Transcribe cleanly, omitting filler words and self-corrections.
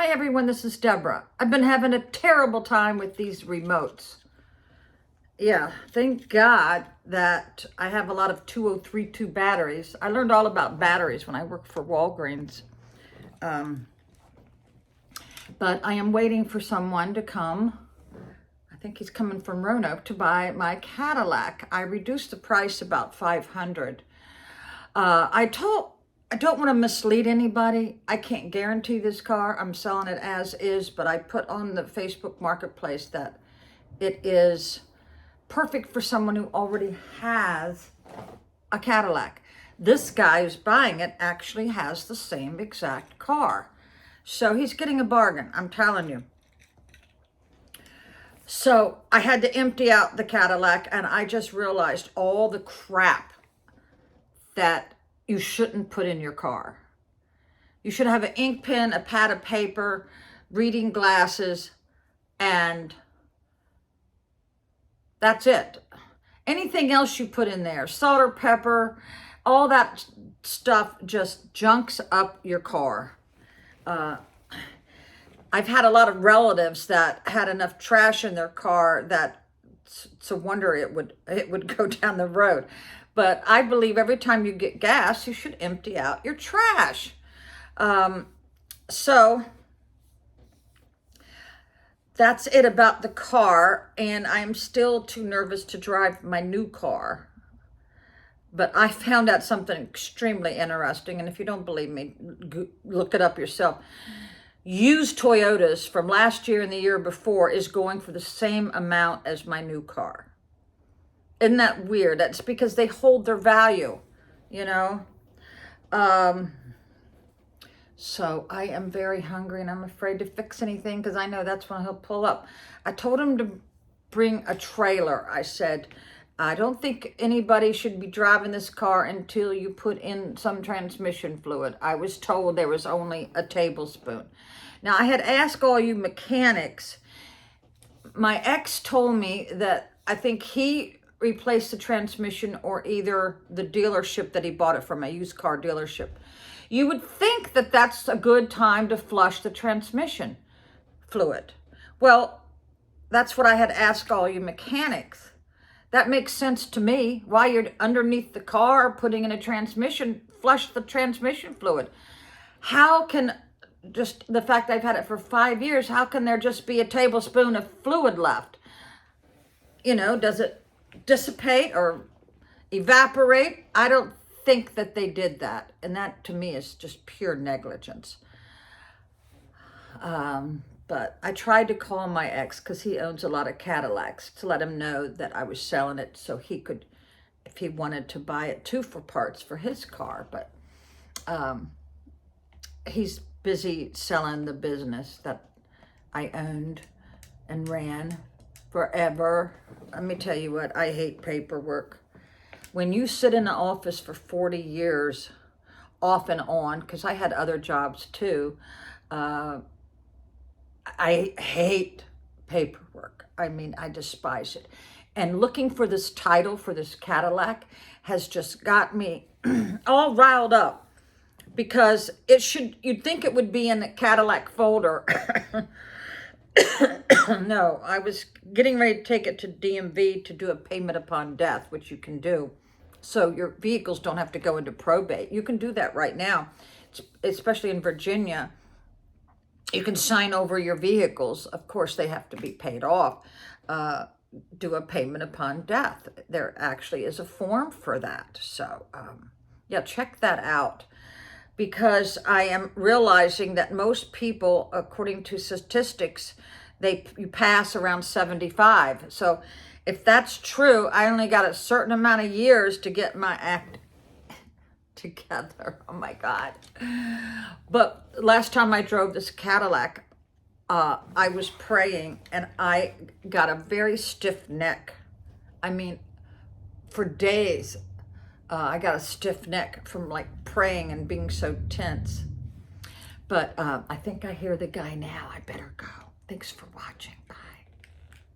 Hi everyone, this is Deborah. I've been having a terrible time with these remotes. Yeah, thank God that I have a lot of 2032 batteries. I learned all about batteries when I worked for Walgreens. But I am waiting for someone to come. I think he's coming from Roanoke to buy my Cadillac. I reduced the price about $500. I don't want to mislead anybody. I can't guarantee this car. I'm selling it as is, but I put on the Facebook Marketplace that it is perfect for someone who already has a Cadillac. This guy who's buying it actually has the same exact car. So he's getting a bargain, I'm telling you. So I had to empty out the Cadillac, and I just realized all the crap that you shouldn't put in your car. You should have an ink pen, a pad of paper, reading glasses, and that's it. Anything else you put in there, salt or pepper, all that stuff just junks up your car. I've had a lot of relatives that had enough trash in their car that it's a wonder it would go down the road. But I believe every time you get gas, you should empty out your trash. So that's it about the car. And I'm still too nervous to drive my new car. But I found out something extremely interesting. And if you don't believe me, look it up yourself. Used Toyotas from last year and the year before is going for the same amount as my new car. Isn't that weird? That's because they hold their value, you know? So I am very hungry and I'm afraid to fix anything because I know that's when he'll pull up. I told him to bring a trailer. I said, I don't think anybody should be driving this car until you put in some transmission fluid. I was told there was only a tablespoon. Now, I had asked all you mechanics. My ex told me that I think he replaced the transmission, or either the dealership that he bought it from, a used car dealership. You would think that that's a good time to flush the transmission fluid. Well, that's what I had asked all you mechanics. That makes sense to me. While you're underneath the car putting in a transmission, flush the transmission fluid. How can, just the fact I've had it for 5 years, how can there just be a tablespoon of fluid left? You know, does it dissipate or evaporate? I don't think that they did that. And that to me is just pure negligence. But I tried to call my ex, because he owns a lot of Cadillacs, to let him know that I was selling it so he could, if he wanted to buy it too for parts for his car. But he's busy selling the business that I owned and ran forever. Let me tell you what, I hate paperwork. When you sit in the office for 40 years, off and on, because I had other jobs too, I hate paperwork. I mean, I despise it. And looking for this title for this Cadillac has just got me all riled up, because you'd think it would be in the Cadillac folder. No, I was getting ready to take it to DMV to do a payment upon death, which you can do. So your vehicles don't have to go into probate. You can do that right now, especially in Virginia. You can sign over your vehicles. Of course, they have to be paid off. Do a payment upon death. There actually is a form for that. So, yeah, check that out. Because I am realizing that most people, according to statistics, you pass around 75. So if that's true, I only got a certain amount of years to get my act together. Oh my God. But last time I drove this Cadillac, I was praying and I got a very stiff neck. I mean, for days, I got a stiff neck from like praying and being so tense. But I think I hear the guy now. I better go. Thanks for watching. Bye.